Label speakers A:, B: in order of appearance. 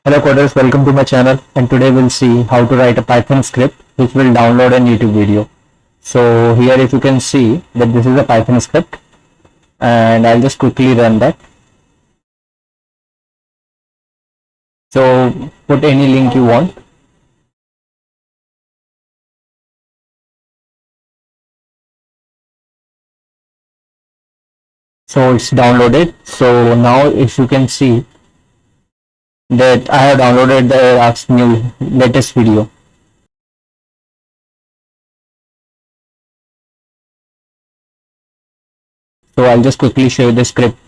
A: Hello coders, welcome to my channel, and today we'll see how to write a Python script which will download a YouTube video. So here if you can see that this is a Python script, and I'll just quickly run that. So put any link you want. So it's downloaded. So now if you can see that I have downloaded the new latest video. So I'll just quickly show you the script.